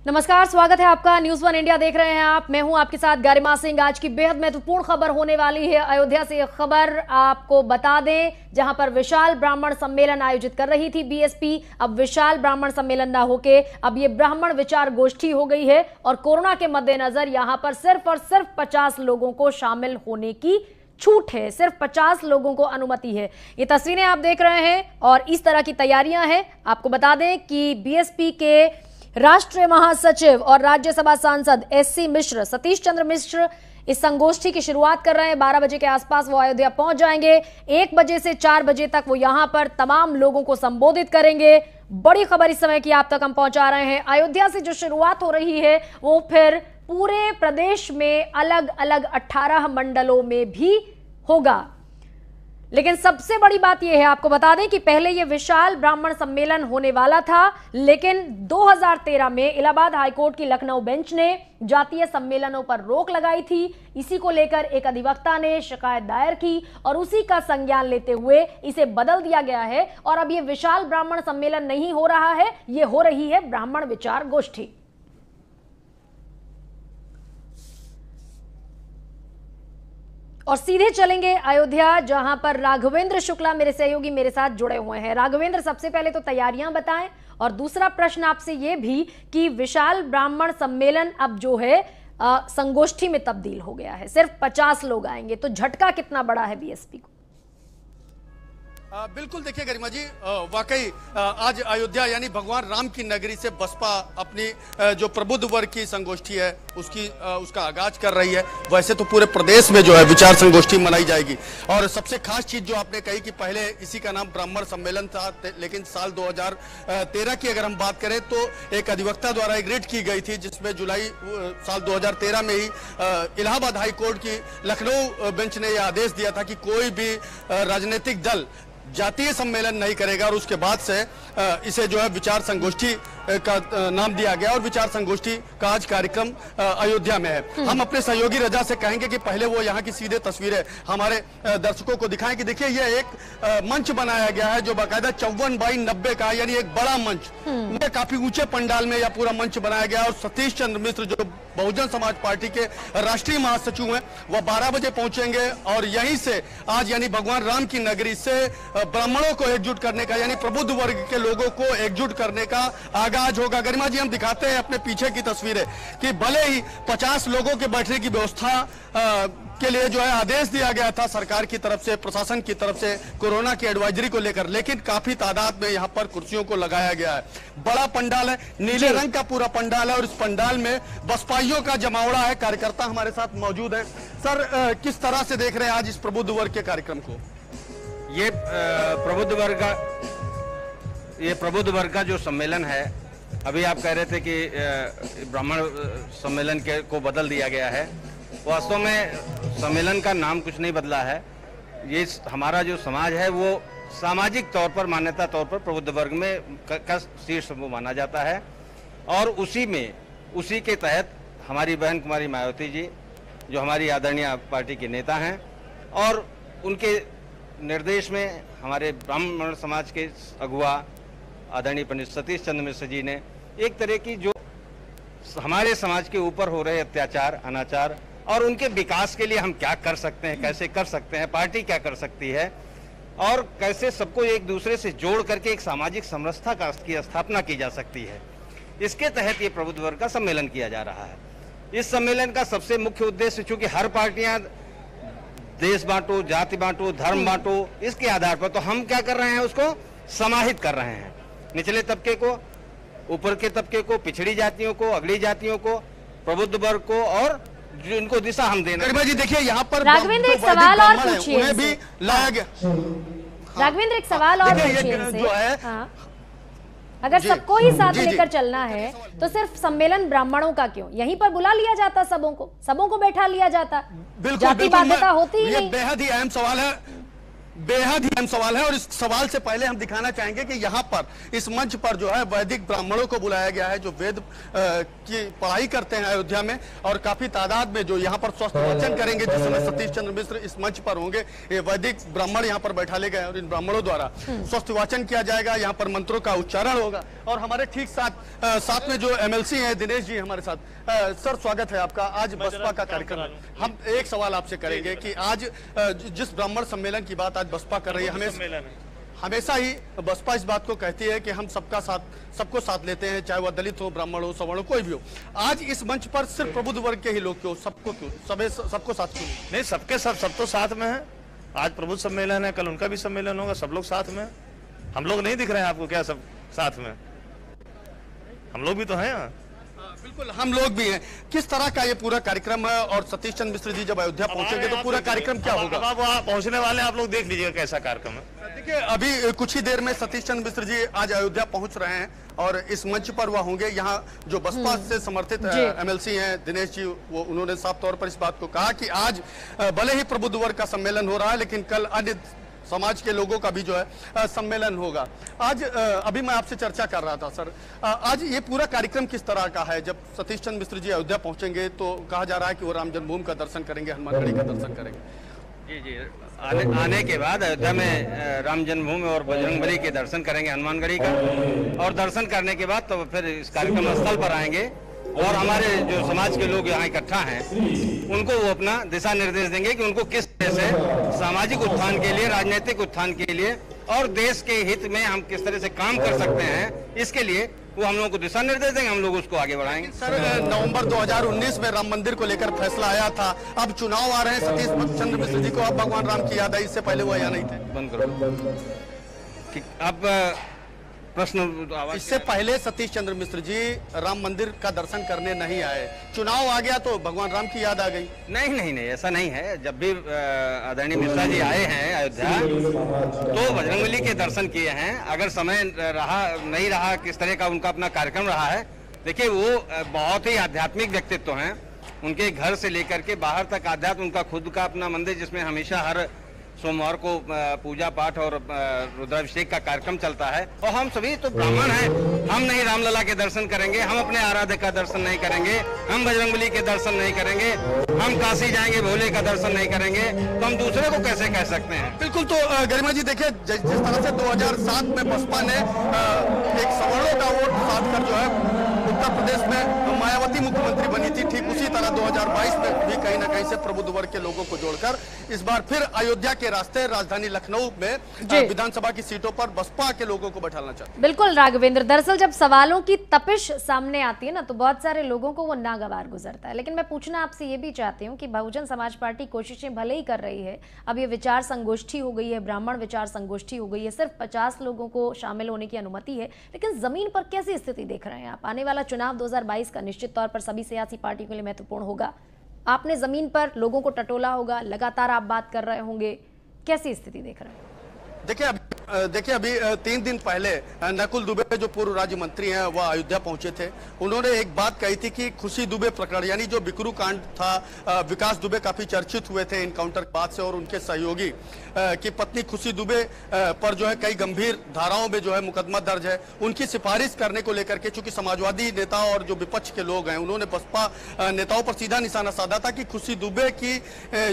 नमस्कार, स्वागत है आपका। न्यूज वन इंडिया देख रहे हैं आप। मैं हूं आपके साथ गरिमा सिंह। आज की बेहद महत्वपूर्ण खबर होने वाली है। अयोध्या से यह खबर आपको बता दें, जहां पर विशाल ब्राह्मण सम्मेलन आयोजित कर रही थी बीएसपी, अब विशाल ब्राह्मण सम्मेलन ना होके अब ये ब्राह्मण विचार गोष्ठी हो गई है। और कोरोना के मद्देनजर यहां पर सिर्फ और सिर्फ 50 लोगों को शामिल होने की छूट है, सिर्फ 50 लोगों को अनुमति है। ये तस्वीरें आप देख रहे हैं और इस तरह की तैयारियां हैं। आपको बता दें कि बीएसपी के राष्ट्रीय महासचिव और राज्यसभा सांसद एससी मिश्र, सतीश चंद्र मिश्र, इस संगोष्ठी की शुरुआत कर रहे हैं। 12 बजे के आसपास वो अयोध्या पहुंच जाएंगे। 1 बजे से 4 बजे तक वो यहां पर तमाम लोगों को संबोधित करेंगे। बड़ी खबर इस समय की आप तक हम पहुंचा रहे हैं। अयोध्या से जो शुरुआत हो रही है वो फिर पूरे प्रदेश में अलग अलग 18 मंडलों में भी होगा। लेकिन सबसे बड़ी बात यह है, आपको बता दें कि पहले यह विशाल ब्राह्मण सम्मेलन होने वाला था, लेकिन 2013 में इलाहाबाद हाईकोर्ट की लखनऊ बेंच ने जातीय सम्मेलनों पर रोक लगाई थी। इसी को लेकर एक अधिवक्ता ने शिकायत दायर की और उसी का संज्ञान लेते हुए इसे बदल दिया गया है। और अब यह विशाल ब्राह्मण सम्मेलन नहीं हो रहा है, यह हो रही है ब्राह्मण विचार गोष्ठी। और सीधे चलेंगे अयोध्या, जहां पर राघवेंद्र शुक्ला मेरे सहयोगी मेरे साथ जुड़े हुए हैं। राघवेंद्र, सबसे पहले तो तैयारियां बताएं, और दूसरा प्रश्न आपसे यह भी कि विशाल ब्राह्मण सम्मेलन अब जो है संगोष्ठी में तब्दील हो गया है, सिर्फ 50 लोग आएंगे, तो झटका कितना बड़ा है बीएसपी को? बिल्कुल, देखिए गरिमा जी, वाकई आज अयोध्या यानी भगवान राम की नगरी से बसपा अपनी जो प्रबुद्ध वर्ग की संगोष्ठी है उसका आगाज कर रही है। वैसे तो पूरे प्रदेश में जो है विचार संगोष्ठी मनाई जाएगी। और सबसे खास चीज जो आपने कही कि पहले इसी का नाम ब्राह्मण सम्मेलन था, लेकिन साल 2013 की अगर हम बात करें तो एक अधिवक्ता द्वारा एक रिट की गई थी, जिसमें जुलाई साल 2013 में ही इलाहाबाद हाईकोर्ट की लखनऊ बेंच ने यह आदेश दिया था कि कोई भी राजनीतिक दल जातीय सम्मेलन नहीं करेगा। और उसके बाद से इसे जो है विचार संगोष्ठी का नाम दिया गया और विचार संगोष्ठी का आज कार्यक्रम अयोध्या में है। हम अपने सहयोगी रजा से कहेंगे कि पहले वो यहाँ की सीधे तस्वीरें हमारे दर्शकों को दिखाएं कि देखिए ये एक मंच बनाया गया है जो बाकायदा 54x90 का, यानी एक बड़ा मंच, काफी ऊंचे पंडाल में यह पूरा मंच बनाया गया। और सतीश चंद्र मिश्र जो बहुजन समाज पार्टी के राष्ट्रीय महासचिव हैं, वह 12 बजे पहुंचेंगे और यहीं से आज यानी भगवान राम की नगरी से ब्राह्मणों को एकजुट करने का, यानी प्रबुद्ध वर्ग के लोगों को एकजुट करने का आगाज होगा। गरिमा जी, हम दिखाते हैं अपने पीछे की तस्वीरें कि भले ही 50 लोगों के बैठने की व्यवस्था के लिए जो है आदेश दिया गया था सरकार की तरफ से, प्रशासन की तरफ से, कोरोना की एडवाइजरी को लेकर, लेकिन काफी तादाद में यहाँ पर कुर्सियों को लगाया गया है। बड़ा पंडाल है, नीले रंग का पूरा पंडाल है और इस पंडाल में बसपाइयों का जमावड़ा है। कार्यकर्ता हमारे साथ मौजूद है। सर, किस तरह से देख रहे हैं आज इस प्रबुद्ध वर्ग के कार्यक्रम को? ये प्रबुद्ध वर्ग का जो सम्मेलन है, अभी आप कह रहे थे कि ब्राह्मण सम्मेलन को बदल दिया गया है। वास्तव में सम्मेलन का नाम कुछ नहीं बदला है। ये हमारा जो समाज है वो सामाजिक तौर पर, मान्यता तौर पर प्रबुद्ध वर्ग में का शीर्ष समूह माना जाता है। और उसी के तहत हमारी बहन कुमारी मायावती जी, जो हमारी आदरणीय पार्टी के नेता हैं, और उनके निर्देश में हमारे ब्राह्मण समाज के अगुवा आदरणीय पंडित सतीश चंद्र मिश्र जी ने एक तरह की जो हमारे समाज के ऊपर हो रहे अत्याचार, अनाचार और उनके विकास के लिए हम क्या कर सकते हैं, कैसे कर सकते हैं, पार्टी क्या कर सकती है, और कैसे सबको एक दूसरे से जोड़ करके एक सामाजिक समरसता की स्थापना की जा सकती है, इसके तहत ये प्रबुद्ध वर्ग का सम्मेलन किया जा रहा है। इस सम्मेलन का सबसे मुख्य उद्देश्य, चूंकि हर पार्टियां देश बांटो, जाति बांटो, धर्म बांटो, इसके आधार पर, तो हम क्या कर रहे हैं, उसको समाहित कर रहे हैं। निचले तबके को, ऊपर के तबके को, पिछड़ी जातियों को, अगली जातियों को, प्रबुद्ध वर्ग को, और जिनको दिशा हम देना। गरिमा जी, देखिए यहाँ पर राघवेंद्र एक सवाल और पूछिए, उन्हें भी लाया गया। राघवेंद्र एक सवाल और पूछिए जो है, अगर सबको ही साथ लेकर चलना है तो सिर्फ सम्मेलन ब्राह्मणों का क्यों? यहीं पर बुला लिया जाता, सबों को बैठा लिया जाता, जाति बाध्यता होती ही नहीं। बेहद ही अहम सवाल है। बेहद ही अहम सवाल है और इस सवाल से पहले हम दिखाना चाहेंगे कि यहाँ पर इस मंच पर जो है वैदिक ब्राह्मणों को बुलाया गया है जो वेद की पढ़ाई करते हैं अयोध्या में, और काफी तादाद में जो यहाँ पर स्वस्थ वाचन करेंगे। जिस समय सतीश चंद्र मिश्र इस मंच पर होंगे, ये वैदिक ब्राह्मण यहाँ पर बैठा ले गए और इन ब्राह्मणों द्वारा स्वस्थ वाचन किया जाएगा। यहाँ पर मंत्रों का उच्चारण होगा और हमारे ठीक साथ में जो एमएलसी हैं दिनेश जी हमारे साथ। सर, स्वागत है आपका। आज बसपा का कार्यक्रम है। हम एक सवाल आपसे करेंगे कि आज जिस ब्राह्मण सम्मेलन की बात आज बसपा कर रही है, हमेशा ही बसपा इस बात को कहती है कि हम सबको साथ लेते हैं, चाहे वह दलित हो, ब्राह्मण हो, सवर्ण हो, कोई भी हो। आज इस मंच पर सिर्फ प्रबुद्ध वर्ग के ही लोग क्यों, सबको साथ क्यों? नहीं, सबके सब तो साथ में है। आज प्रबुद्ध सम्मेलन है, कल उनका भी सम्मेलन होगा, सब लोग साथ में। हम लोग नहीं दिख रहे हैं आपको क्या? सब साथ में हम लोग भी तो हैं। बिल्कुल, हम लोग भी हैं। किस तरह का ये पूरा कार्यक्रम है और सतीश चंद्र मिश्र जी जब अयोध्या पहुंचेंगे तो पूरा कार्यक्रम क्या होगा? अब वहाँ पहुंचने वाले आप लोग देख लीजिएगा कैसा कार्यक्रम है। देखिए, अभी कुछ ही देर में सतीश चंद्र मिश्र जी आज अयोध्या पहुंच रहे हैं और इस मंच पर वह होंगे। यहाँ जो बसपा से समर्थित एमएलसी हैं दिनेश जी, वो उन्होंने साफ तौर पर इस बात को कहा कि आज भले ही प्रबुद्ध वर्ग का सम्मेलन हो रहा है, लेकिन कल अन्य समाज के लोगों का भी जो है सम्मेलन होगा। आज अभी मैं आपसे चर्चा कर रहा था सर, आज ये पूरा कार्यक्रम किस तरह का है? जब सतीश चंद्र मिश्र जी अयोध्या पहुंचेंगे तो कहा जा रहा है कि वो राम जन्मभूमि का दर्शन करेंगे, हनुमानगढ़ी का दर्शन करेंगे। जी, आने के बाद अयोध्या में राम जन्मभूमि और बजरंगबली के दर्शन करेंगे, हनुमानगढ़ी का, और दर्शन करने के बाद तो फिर इस कार्यक्रम स्थल पर आएंगे और हमारे जो समाज के लोग यहाँ इकट्ठा हैं उनको वो अपना दिशा निर्देश देंगे कि उनको किस तरह से सामाजिक उत्थान के लिए, राजनीतिक उत्थान के लिए और देश के हित में हम किस तरह से काम कर सकते हैं, इसके लिए वो हम लोगों को दिशा निर्देश देंगे, हम लोग उसको आगे बढ़ाएंगे। सर, नवंबर 2019 में राम मंदिर को लेकर फैसला आया था, अब चुनाव आ रहे हैं, सतीश चंद्र मिश्र जी को अब भगवान राम की याद आई, इससे पहले वो यहाँ नहीं थे। बंद करो। अब प्रश्न, इससे पहले सतीश चंद्र मिश्र जी राम मंदिर का दर्शन करने नहीं आए, चुनाव आ गया तो भगवान राम की याद आ गई। नहीं, ऐसा नहीं है। जब भी आदरणीय मिश्रा जी आए हैं अयोध्या तो बजरंगबली के दर्शन किए हैं। अगर समय नहीं रहा किस तरह का उनका अपना कार्यक्रम रहा है, देखिए वो बहुत ही आध्यात्मिक व्यक्तित्व हैं। उनके घर से लेकर के बाहर तक आध्यात्म, उनका खुद का अपना मंदिर जिसमें हमेशा हर सोमवार को पूजा पाठ और रुद्राभिषेक का कार्यक्रम चलता है। और हम सभी तो ब्राह्मण हैं, हम नहीं रामलला के दर्शन करेंगे, हम अपने आराध्य का दर्शन नहीं करेंगे, हम बजरंगबली के दर्शन नहीं करेंगे, हम काशी जाएंगे भोले का दर्शन नहीं करेंगे, तो हम दूसरे को कैसे कह सकते हैं? बिल्कुल। तो गरिमा जी, देखिए जिस तरह से 2007 में बसपा ने एक सवर्णों का वोट साध कर जो है उत्तर प्रदेश में मायावती मुख्यमंत्री बनी थी, ठीक उसी तरह 2022 में भी कहीं ना कहीं से प्रबुद्ध वर्ग के लोगों को जोड़कर इस बार फिर अयोध्या के रास्ते राजधानी लखनऊ में विधानसभा की सीटों पर बसपा के लोगों को बैठाना चाहते। बिल्कुल राघवेंद्र, दरअसल जब सवालों की तपिश सामने आती है ना तो बहुत सारे लोगों को वो नागवार गुजरता है। लेकिन मैं पूछना आपसे ये भी चाहती हूँ कि बहुजन समाज पार्टी कोशिशें भले ही कर रही है, अब ये विचार संगोष्ठी हो गई है, ब्राह्मण विचार संगोष्ठी हो गई है, सिर्फ 50 लोगों को शामिल होने की अनुमति है, लेकिन जमीन पर कैसी स्थिति देख रहे हैं आप? आने वाला चुनाव 2022 का निश्चित तौर पर सभी सियासी पार्टियों के लिए महत्वपूर्ण होगा। आपने जमीन पर लोगों को टटोला होगा, लगातार आप बात कर रहे होंगे, कैसी स्थिति देख रहे हैं? देखिए अभी 3 दिन पहले नकुल दुबे जो पूर्व राज्य मंत्री हैं वह अयोध्या पहुंचे थे। उन्होंने एक बात कही थी कि खुशी दुबे प्रकरण यानी जो बिकरू कांड था, विकास दुबे काफी चर्चित हुए थे इनकाउंटर के बाद से, और उनके सहयोगी की पत्नी खुशी दुबे पर जो है कई गंभीर धाराओं में जो है मुकदमा दर्ज है। उनकी सिफारिश करने को लेकर के चूंकि समाजवादी नेता और जो विपक्ष के लोग हैं उन्होंने बसपा नेताओं पर सीधा निशाना साधा था कि खुशी दुबे की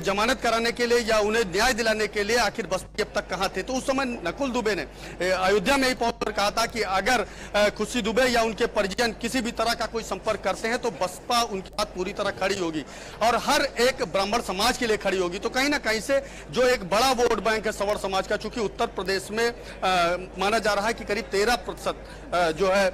जमानत कराने के लिए या उन्हें न्याय दिलाने के लिए आखिर बसपा अब तक कहां थे। तो उस समय नकुल दुबे ने अयोध्या में ही पहुंचकर कहा था कि अगर खुशी दुबे या उनके परिजन किसी भी तरह का कोई संपर्क करते हैं तो बसपा उनके साथ पूरी तरह खड़ी होगी और हर एक ब्राह्मण समाज के लिए खड़ी होगी। तो कहीं ना कहीं से जो एक बड़ा वोट बैंक है सवर्ण समाज का, चूंकि उत्तर प्रदेश में माना जा रहा है कि करीब 13% जो है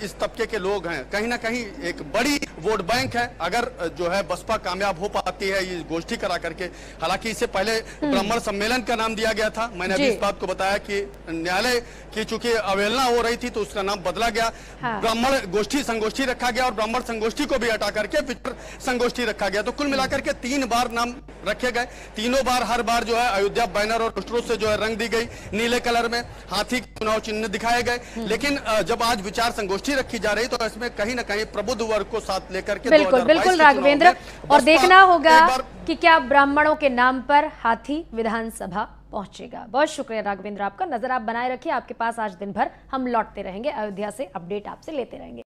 इस तबके के लोग हैं, कहीं ना कहीं एक बड़ी वोट बैंक है। अगर जो है बसपा कामयाब हो पाती है ये गोष्ठी करा करके, हालांकि इससे पहले ब्राह्मण सम्मेलन का नाम दिया गया था, मैंने अभी इस बात को बताया कि न्यायालय की चूंकि अवहेलना हो रही थी तो उसका नाम बदला गया, ब्राह्मण गोष्ठी संगोष्ठी रखा गया और ब्राह्मण संगोष्ठी को भी हटा करके विचार संगोष्ठी रखा गया। तो कुल मिलाकर के 3 बार नाम रखे गए, तीनों बार हर बार जो है अयोध्या बैनर और पोस्टरों से जो है रंग दी गई, नीले कलर में हाथी चुनाव चिन्ह दिखाए गए। लेकिन जब आज विचार संगोष्ठी रखी जा रही तो इसमें कहीं ना कहीं प्रबुद्ध वर्ग को साथ लेकर के बिल्कुल राघवेंद्र, और देखना होगा कि क्या ब्राह्मणों के नाम पर हाथी विधानसभा पहुंचेगा। बहुत शुक्रिया राघवेंद्र आपका। नजर आप बनाए रखिए, आपके पास आज दिन भर हम लौटते रहेंगे, अयोध्या से अपडेट आपसे लेते रहेंगे।